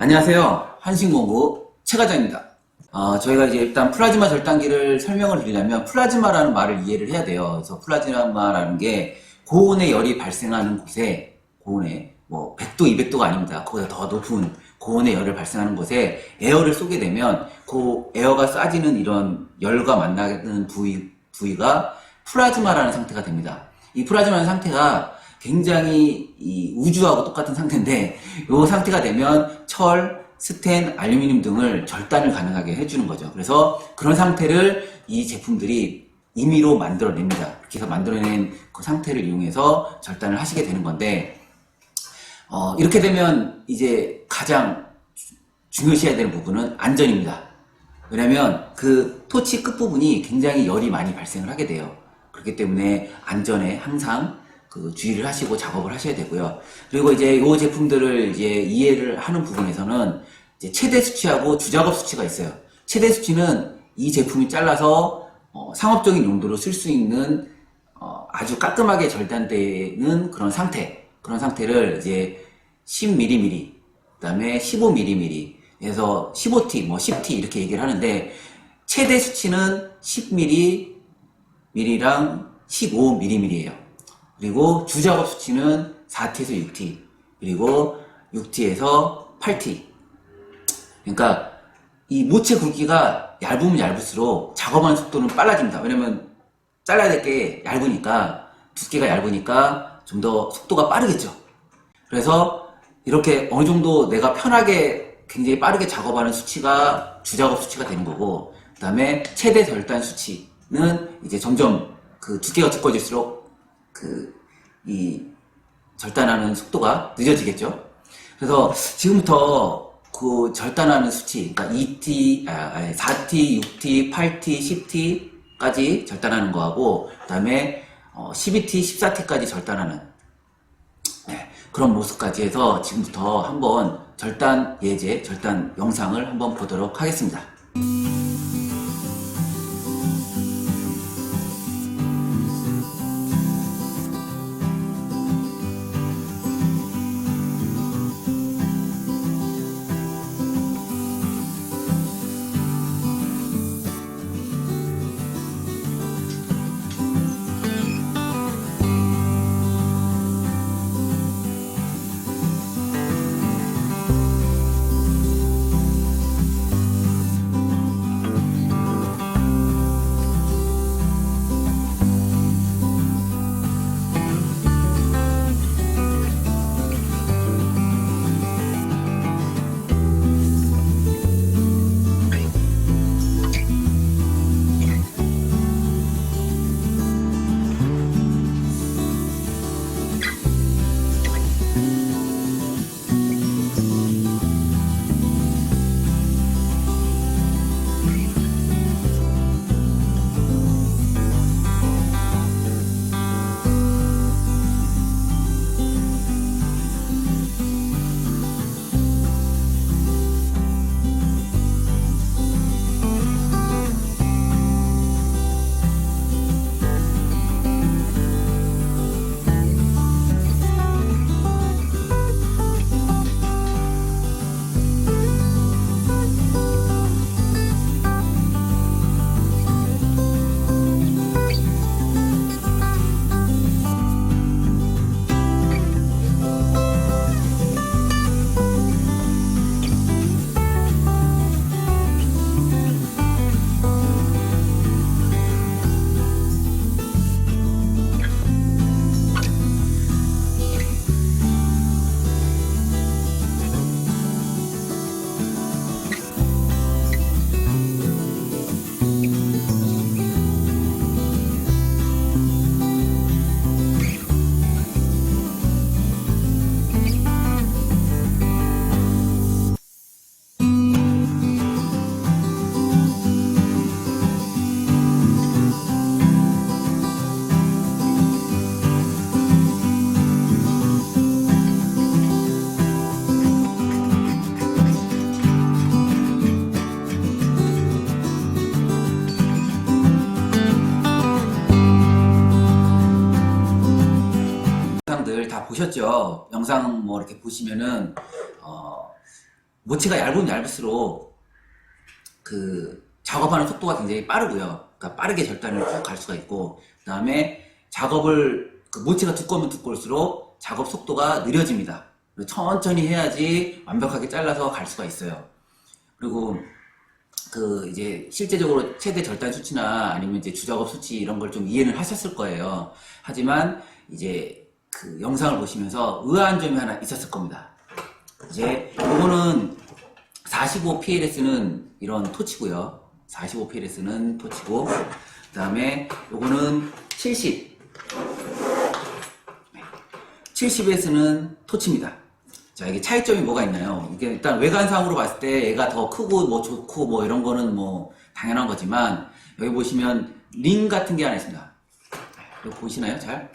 안녕하세요. 한신공부 최과장입니다. 저희가 이제 일단 플라즈마 절단기를 설명을 드리려면 플라즈마라는 말을 이해를 해야 돼요. 그래서 플라즈마라는 게 고온의 열이 발생하는 곳에, 고온에 뭐 100도, 200도가 아닙니다. 그보다 더 높은 고온의 열을 발생하는 곳에 에어를 쏘게 되면 그 에어가 쏴지는 이런 열과 만나는 부위가 플라즈마라는 상태가 됩니다. 이 플라즈마라는 상태가 굉장히 이 우주하고 똑같은 상태인데, 이 상태가 되면 철, 스텐, 알루미늄 등을 절단을 가능하게 해주는 거죠. 그래서 그런 상태를 이 제품들이 임의로 만들어냅니다. 그렇게 해서 만들어낸 그 상태를 이용해서 절단을 하시게 되는 건데, 이렇게 되면 이제 가장 중요시해야 되는 부분은 안전입니다. 왜냐면 그 토치 끝부분이 굉장히 열이 많이 발생을 하게 돼요. 그렇기 때문에 안전에 항상 주의를 하시고 작업을 하셔야 되고요. 그리고 이제 이 제품들을 이제 이해를 하는 부분에서는 이제 최대 수치하고 주작업 수치가 있어요. 최대 수치는 이 제품이 잘라서 상업적인 용도로 쓸 수 있는 아주 깔끔하게 절단되는 그런 상태를 이제 10mm, 그 다음에 15mm, 그래서 15T, 뭐 10T 이렇게 얘기를 하는데, 최대 수치는 10mm랑 15mm예요. 그리고 주작업 수치는 4T에서 6T, 그리고 6T에서 8T. 그러니까 이 모체 굵기가 얇으면 얇을수록 작업하는 속도는 빨라집니다. 왜냐면 잘라야 될 게 얇으니까, 두께가 얇으니까 좀 더 속도가 빠르겠죠. 그래서 이렇게 어느 정도 내가 편하게 굉장히 빠르게 작업하는 수치가 주작업 수치가 되는 거고, 그 다음에 최대 절단 수치는 이제 점점 그 두께가 두꺼워질수록 이 절단하는 속도가 늦어지겠죠. 그래서 지금부터 그 절단하는 수치, 그러니까 2T, 4T, 6T, 8T, 10T까지 절단하는 거하고, 그 다음에 12T, 14T까지 절단하는 그런 모습까지 해서 지금부터 한번 절단 예제, 절단 영상을 한번 보도록 하겠습니다. 다 보셨죠? 영상 뭐 이렇게 보시면은 모체가 얇으면 얇을수록 그 작업하는 속도가 굉장히 빠르고요. 그러니까 빠르게 절단을 쭉 갈 수가 있고, 그 다음에 작업을 그 모체가 두꺼우면 두꺼울수록 작업 속도가 느려집니다. 천천히 해야지 완벽하게 잘라서 갈 수가 있어요. 그리고 그 이제 실제적으로 최대 절단 수치나 아니면 이제 주작업 수치 이런 걸 좀 이해는 하셨을 거예요. 하지만 이제 그 영상을 보시면서 의아한 점이 하나 있었을 겁니다. 이제 이거는 45PLS는 이런 토치고요. 45PLS는 토치고, 그 다음에 요거는 70S는 토치입니다. 자, 이게 차이점이 뭐가 있나요? 이게 일단 외관상으로 봤을 때 얘가 더 크고 뭐 좋고 뭐 이런 거는 뭐 당연한 거지만, 여기 보시면 링 같은 게 하나 있습니다. 이거 보시나요? 잘?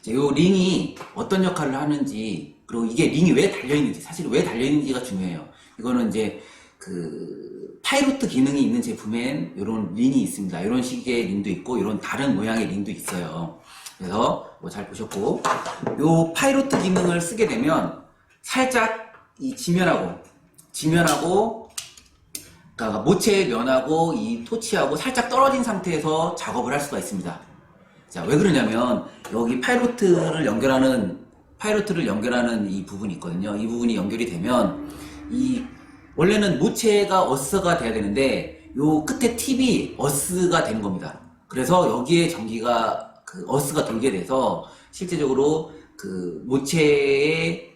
이 링이 어떤 역할을 하는지, 그리고 이게 링이 왜 달려있는지, 사실 왜 달려있는지가 중요해요. 이거는 이제 그 파이로트 기능이 있는 제품엔 이런 링이 있습니다. 이런 식의 링도 있고 이런 다른 모양의 링도 있어요. 그래서 뭐 잘 보셨고, 요 파이로트 기능을 쓰게 되면 살짝 이 지면하고 그러니까 모체의 면하고 이 토치하고 살짝 떨어진 상태에서 작업을 할 수가 있습니다. 자, 왜 그러냐면 여기 파이로트를 연결하는 이 부분이 있거든요. 이 부분이 연결이 되면 이 원래는 모체가 어스가 돼야 되는데 요 끝에 팁이 어스가 되는 겁니다. 그래서 여기에 전기가 그 어스가 돌게 돼서 실제적으로 그 모체에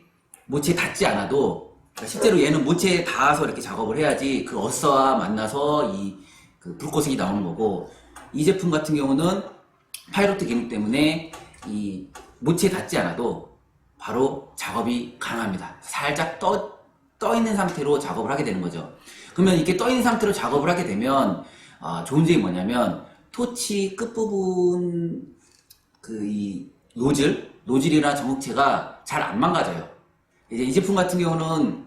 닿지 않아도, 그러니까 실제로 얘는 모체에 닿아서 이렇게 작업을 해야지 그 어스와 만나서 이 그 불꽃색이 나오는 거고, 이 제품 같은 경우는 파이로트 기능 때문에 이 모체에 닿지 않아도 바로 작업이 가능합니다. 살짝 떠 있는 상태로 작업을 하게 되는 거죠. 그러면 이렇게 떠 있는 상태로 작업을 하게 되면 좋은 점이 뭐냐면 토치 끝부분 그 이 노즐이나 정육체가 잘 안 망가져요. 이제 이 제품 같은 경우는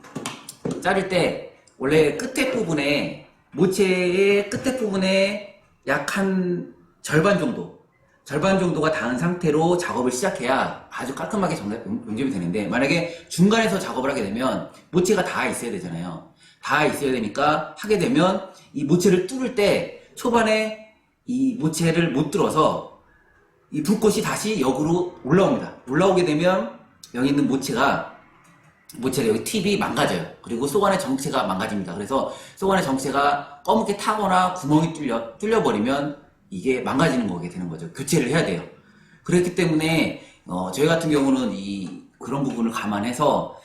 자를 때 원래 끝에 부분에, 모체의 끝에 부분에 약 한 절반 정도가 닿은 상태로 작업을 시작해야 아주 깔끔하게 용접이 되는데, 만약에 중간에서 작업을 하게 되면 모체가 닿아 있어야 되잖아요. 닿아 있어야 되니까 하게 되면 이 모체를 뚫을 때 초반에 이 모체를 못 뚫어서 이 불꽃이 다시 역으로 올라옵니다. 올라오게 되면 여기 있는 모체가 여기 팁이 망가져요. 그리고 속 안의 정체가 망가집니다. 그래서 속 안의 정체가 검게 타거나 구멍이 뚫려버리면 이게 망가지는 거게 되는 거죠. 교체를 해야 돼요. 그렇기 때문에 저희 같은 경우는 그런 부분을 감안해서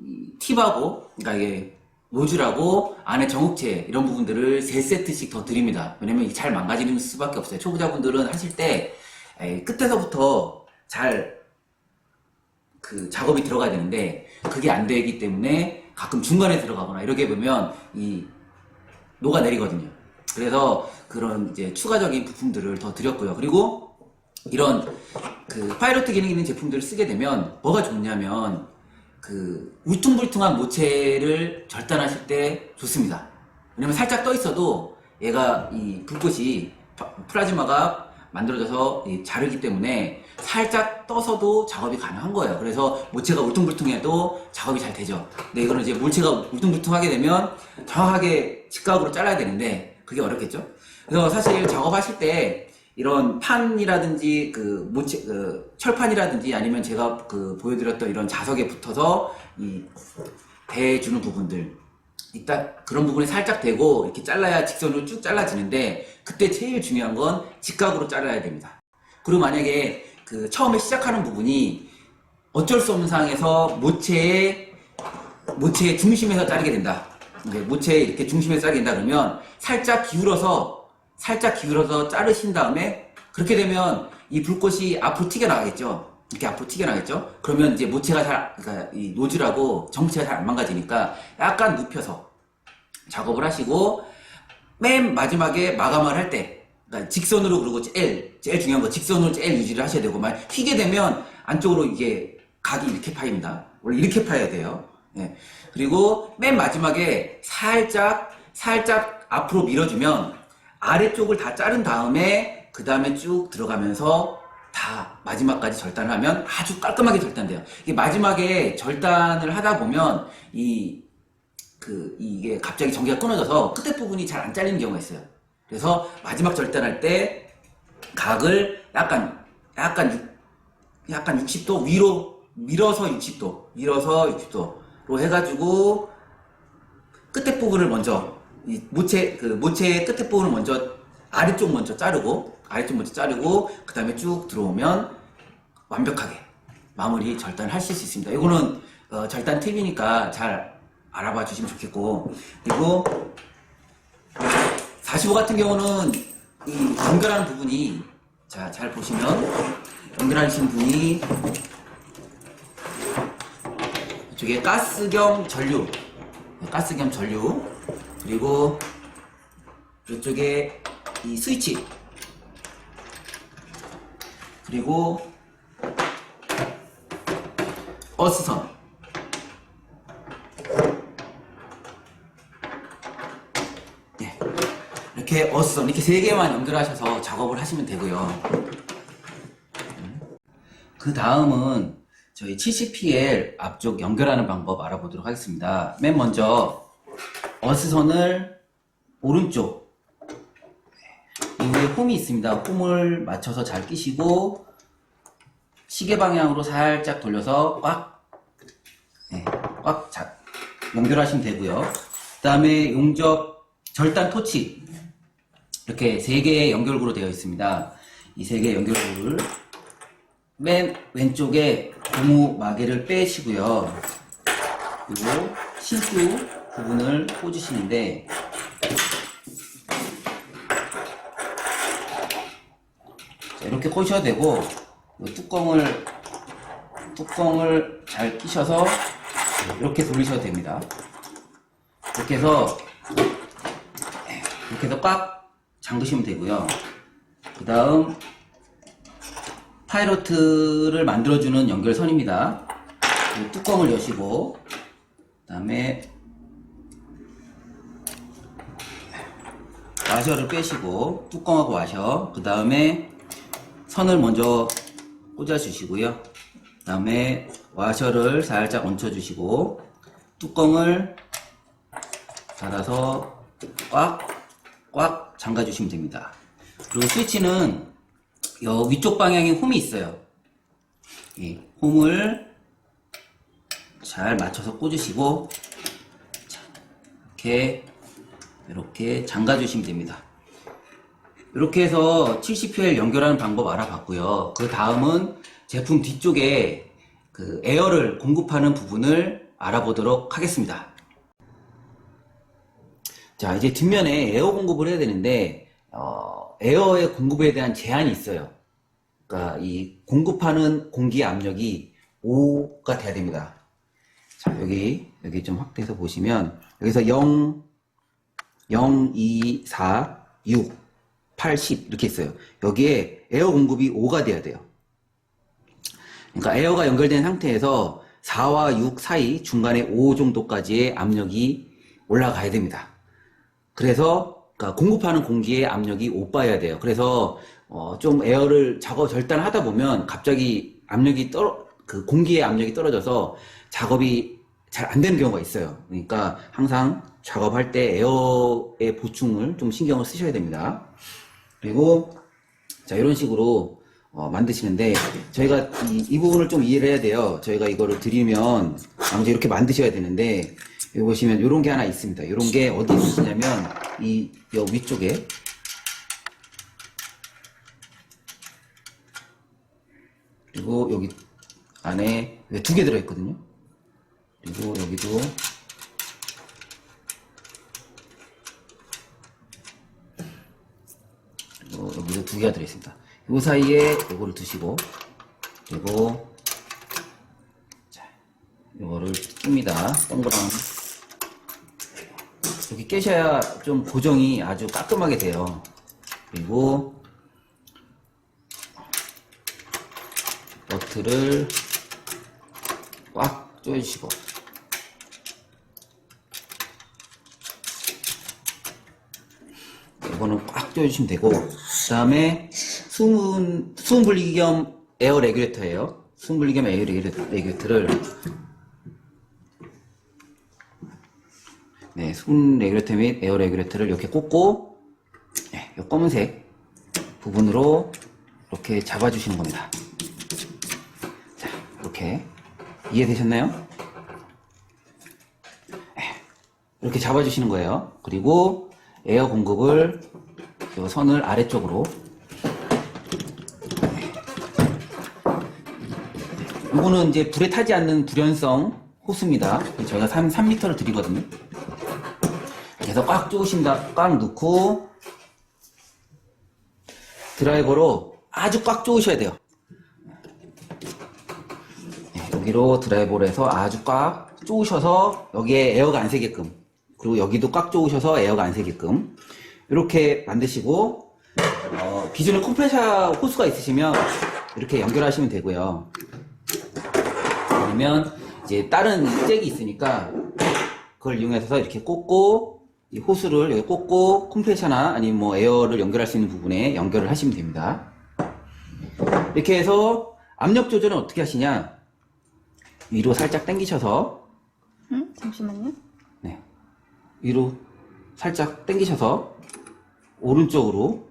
이 팁하고, 그러니까 이게 노즐하고 안에 정육체 이런 부분들을 3세트씩 더 드립니다. 왜냐면 이게 잘 망가지는 수밖에 없어요. 초보자분들은 하실 때 끝에서부터 잘 그 작업이 들어가야 되는데 그게 안 되기 때문에 가끔 중간에 들어가거나 이렇게 보면 이 녹아내리거든요. 그래서 그런 이제 추가적인 부품들을 더 드렸고요. 그리고 이런 그 파이로트 기능 있는 제품들을 쓰게 되면 뭐가 좋냐면 그 울퉁불퉁한 모체를 절단하실 때 좋습니다. 왜냐면 살짝 떠 있어도 얘가 이 불꽃이 플라즈마가 만들어져서 자르기 때문에 살짝 떠서도 작업이 가능한 거예요. 그래서 모체가 울퉁불퉁해도 작업이 잘 되죠. 근데 이거는 이제 모체가 울퉁불퉁하게 되면 정확하게 직각으로 잘라야 되는데 그게 어렵겠죠. 그래서 사실 작업하실 때 이런 판이라든지 그 모체 철판이라든지 아니면 제가 그 보여드렸던 이런 자석에 붙어서 이 대주는 부분들, 일단 그런 부분에 살짝 대고 이렇게 잘라야 직선으로 쭉 잘라지는데, 그때 제일 중요한 건 직각으로 잘라야 됩니다. 그리고 만약에 그 처음에 시작하는 부분이 어쩔 수 없는 상황에서 모체의 중심에서 자르게 된다. 이제 모체에 이렇게 중심에서 자르게 된다 그러면 살짝 기울어서 자르신 다음에, 그렇게 되면 이 불꽃이 앞으로 튀겨나가겠죠. 이렇게 앞으로 튀겨나가겠죠. 그러면 이제 모체가 그러니까 이 노즐하고 정체가 잘 안 망가지니까 약간 눕혀서 작업을 하시고, 맨 마지막에 마감을 할 때, 그러니까 직선으로, 그리고 제일 중요한 거 직선으로 제일 유지를 하셔야 되고, 만 휘게 되면 안쪽으로 이게 각이 이렇게 파입니다. 원래 이렇게 파야 돼요. 예. 그리고 맨 마지막에 살짝 앞으로 밀어주면 아래쪽을 다 자른 다음에 그 다음에 쭉 들어가면서 다 마지막까지 절단을 하면 아주 깔끔하게 절단돼요. 이게 마지막에 절단을 하다 보면 이게 갑자기 전기가 끊어져서 끝에 부분이 잘 안 잘리는 경우가 있어요. 그래서 마지막 절단할 때 각을 약간 60도 위로 밀어서 60도로 해가지고 끝에 부분을 먼저 모체의 끝에 부분을 먼저 아래쪽 먼저 자르고 그 다음에 쭉 들어오면 완벽하게 마무리 절단을 하실 수 있습니다. 이거는 절단 팁이니까 잘 알아봐 주시면 좋겠고, 그리고 45 같은 경우는 이 연결하는 부분이, 자, 잘 보시면 연결하시는 분이 이쪽에 가스 겸 전류, 그리고 이쪽에 이 스위치, 그리고 어스선, 이렇게 어스선, 이렇게 3개만 연결하셔서 작업을 하시면 되고요. 그 다음은 저희 70PL 앞쪽 연결하는 방법 알아보도록 하겠습니다. 맨 먼저 어스선을 오른쪽, 이 위에 홈이 있습니다. 홈을 맞춰서 잘 끼시고 시계 방향으로 살짝 돌려서 꽉 연결하시면 되고요. 그 다음에 용접 절단 토치, 이렇게 3개의 연결구로 되어 있습니다. 이 3개의 연결구를 맨 왼쪽에 고무 마개를 빼시고요. 그리고 신수 부분을 꽂으시는데, 자, 이렇게 꽂으셔도 되고, 뚜껑을 잘 끼셔서 이렇게 돌리셔도 됩니다. 이렇게 해서 꽉 잠그시면 되고요. 그 다음 파이로트를 만들어주는 연결선입니다. 뚜껑을 여시고, 그 다음에 와셔를 빼시고, 뚜껑하고 와셔, 그 다음에 선을 먼저 꽂아주시고요. 그 다음에 와셔를 살짝 얹혀주시고, 뚜껑을 닫아서 꽉 잠가주시면 됩니다. 그리고 스위치는 여 위쪽 방향에 홈이 있어요. 이 홈을 잘 맞춰서 꽂으시고, 이렇게 잠가주시면 됩니다. 이렇게 해서 70PL 연결하는 방법 알아봤고요. 그 다음은 제품 뒤쪽에 그 에어를 공급하는 부분을 알아보도록 하겠습니다. 자, 이제 뒷면에 에어 공급을 해야 되는데, 에어의 공급에 대한 제한이 있어요. 그러니까 이 공급하는 공기의 압력이 5가 돼야 됩니다. 자, 여기 좀 확대해서 보시면, 여기서 0, 2, 4, 6, 8, 10 이렇게 있어요. 여기에 에어 공급이 5가 돼야 돼요. 그러니까 에어가 연결된 상태에서 4와 6 사이 중간에 5 정도까지의 압력이 올라가야 됩니다. 그래서 그러니까 공급하는 공기의 압력이 5바여야 돼요. 그래서 좀 에어를 절단을 하다 보면 갑자기 그 공기의 압력이 떨어져서 작업이 잘 안 되는 경우가 있어요. 그러니까 항상 작업할 때 에어의 보충을 좀 신경을 쓰셔야 됩니다. 그리고 자, 이런 식으로 만드시는데, 저희가 이 부분을 좀 이해를 해야 돼요. 저희가 이거를 드리면 먼저 이렇게 만드셔야 되는데, 여기 보시면 이런 게 하나 있습니다. 이런 게 어디 있으냐면 여 위쪽에, 그리고 여기 안에 2개 들어있거든요. 그리고 여기도 여기도 2개가 들어있습니다. 이 사이에 요거를 두시고, 그리고 자, 요거를 낍니다. 동그란, 여기 깨셔야 좀 고정이 아주 깔끔하게 돼요. 그리고 너트를 꽉 조여주시고, 이거는 꽉 조여주시면 되고, 그 다음에 수분 분리기 겸 에어 레귤레이터예요. 수분 분리기 겸 에어 레귤레이터를 네, 수분 레귤레이터 및 에어 레귤레이터를 이렇게 꽂고 네, 이 검은색 부분으로 이렇게 잡아주시는 겁니다. 자, 이렇게 이해되셨나요? 네, 이렇게 잡아주시는 거예요. 그리고 에어 공급을 이 선을 아래쪽으로 이거는 이제 불에 타지 않는 불연성 호스입니다. 저희가 3m를 드리거든요. 그래서 꽉 조으신다, 꽉 넣고 드라이버로 아주 꽉 조으셔야 돼요. 네, 여기로 드라이버로 해서 아주 꽉 조으셔서 여기에 에어가 안 새게끔, 그리고 여기도 꽉 조으셔서 에어가 안 새게끔 이렇게 만드시고 기존에 컴프레셔 호스가 있으시면 이렇게 연결하시면 되고요. 아니면 이제 다른 잭이 있으니까 그걸 이용해서 이렇게 꽂고 이 호스를 여기 꽂고 컴프레셔나 아니면 뭐 에어를 연결할 수 있는 부분에 연결을 하시면 됩니다. 이렇게 해서 압력 조절은 어떻게 하시냐? 위로 살짝 당기셔서 잠시만요. 네, 위로 살짝 당기셔서 오른쪽으로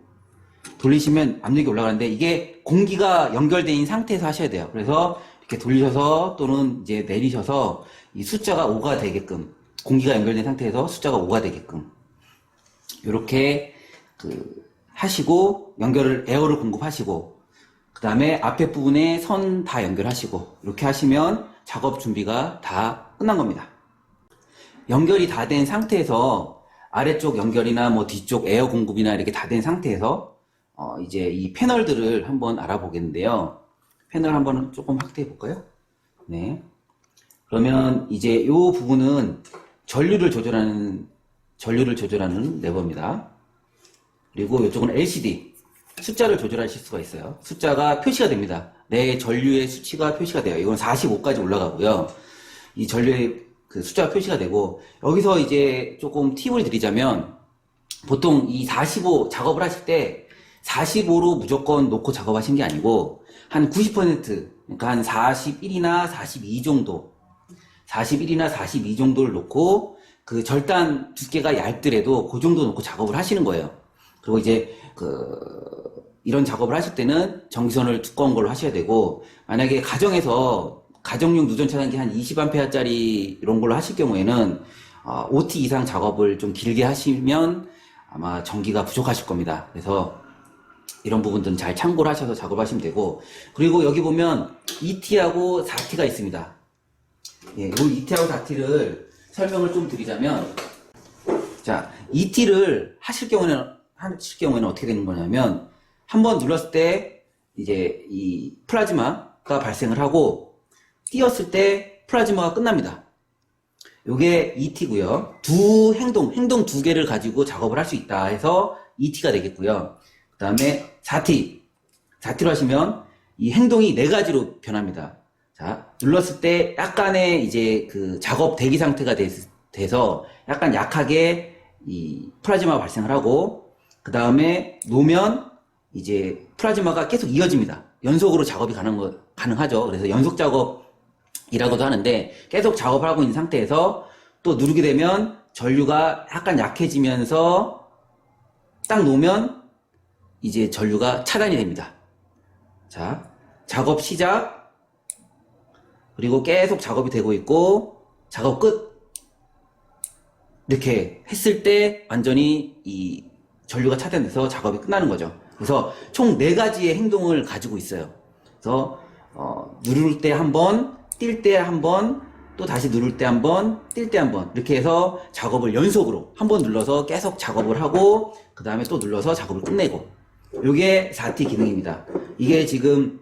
돌리시면 압력이 올라가는데 이게 공기가 연결되어 있는 상태에서 하셔야 돼요. 그래서 이렇게 돌리셔서 또는 이제 내리셔서 이 숫자가 5가 되게끔, 공기가 연결된 상태에서 숫자가 5가 되게끔 이렇게 하시고 연결을 에어를 공급하시고 그 다음에 앞에 부분에 선 다 연결하시고 이렇게 하시면 작업 준비가 다 끝난 겁니다. 연결이 다 된 상태에서 아래쪽 연결이나 뭐 뒤쪽 에어 공급이나 이렇게 다 된 상태에서 이제 이 패널들을 한번 알아보겠는데요. 패널 한번 조금 확대해 볼까요? 네. 그러면 이제 이 부분은 전류를 조절하는 레버입니다. 그리고 이쪽은 LCD 숫자를 조절하실 수가 있어요. 숫자가 표시가 됩니다. 내 전류의 수치가 표시가 돼요. 이건 45까지 올라가고요. 이 전류의 그 숫자가 표시가 되고 여기서 이제 조금 팁을 드리자면 보통 이 45 작업을 하실 때 45로 무조건 놓고 작업하신 게 아니고 한 90% 그러니까 한 41이나 42 정도 41이나 42 정도를 놓고 그 절단 두께가 얇더라도 그 정도 놓고 작업을 하시는 거예요. 그리고 이제 이런 작업을 하실 때는 전기선을 두꺼운 걸로 하셔야 되고 만약에 가정에서 가정용 누전 차단기 한 20A짜리 이런 걸로 하실 경우에는 OT 이상 작업을 좀 길게 하시면 아마 전기가 부족하실 겁니다. 그래서 이런 부분들은 잘 참고를 하셔서 작업하시면 되고 그리고 여기 보면 ET하고 4T가 있습니다. 예, 이 ET하고 4T를 설명을 좀 드리자면 자, ET를 하실 경우에는 어떻게 되는 거냐면 한번 눌렀을 때 이제 이 플라즈마가 발생을 하고 띄었을 때 플라즈마가 끝납니다. 요게 ET고요. 행동 두 개를 가지고 작업을 할 수 있다 해서 ET가 되겠고요. 그 다음에 4T로 하시면 이 행동이 네 가지로 변합니다. 자, 눌렀을 때 약간의 이제 그 작업 대기 상태가 돼서 약간 약하게 이 플라즈마가 발생을 하고 그 다음에 놓으면 이제 플라즈마가 계속 이어집니다. 연속으로 작업이 가능하죠. 그래서 연속 작업이라고도 하는데 계속 작업을 하고 있는 상태에서 또 누르게 되면 전류가 약간 약해지면서 딱 놓으면 이제 전류가 차단이 됩니다. 자, 작업 시작 그리고 계속 작업이 되고 있고 작업 끝 이렇게 했을 때 완전히 이 전류가 차단돼서 작업이 끝나는 거죠. 그래서 총 4가지의 행동을 가지고 있어요. 그래서 누를 때 한 번, 뛸 때 한 번, 또 다시 누를 때 한 번, 뛸 때 한 번 이렇게 해서 작업을 연속으로 한 번 눌러서 계속 작업을 하고 그 다음에 또 눌러서 작업을 끝내고 이게 4T 기능입니다. 이게 지금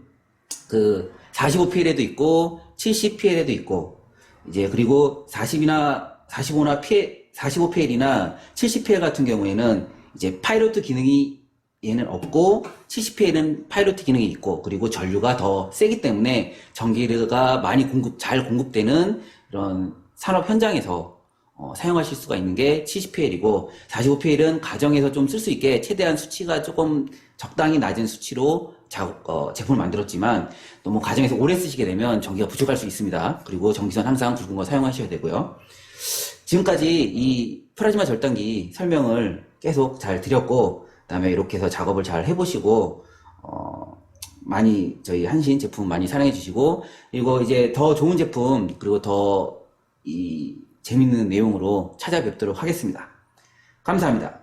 그 45PL에도 있고 70PL에도 있고 이제 그리고 45PL이나 70PL 같은 경우에는 이제 파이로트 기능이 얘는 없고 70PL은 파이로트 기능이 있고 그리고 전류가 더 세기 때문에 전기가 많이 잘 공급되는 이런 산업 현장에서 사용하실 수가 있는 게 70PL이고 45PL은 가정에서 좀 쓸 수 있게 최대한 수치가 조금 적당히 낮은 수치로 제품을 만들었지만 너무 가정에서 오래 쓰시게 되면 전기가 부족할 수 있습니다. 그리고 전기선 항상 굵은 거 사용하셔야 되고요. 지금까지 이 플라즈마 절단기 설명을 계속 잘 드렸고, 그다음에 이렇게 해서 작업을 잘 해보시고 많이 저희 한신 제품 많이 사랑해 주시고, 그리고 이제 더 좋은 제품 그리고 더 재밌는 내용으로 찾아뵙도록 하겠습니다. 감사합니다.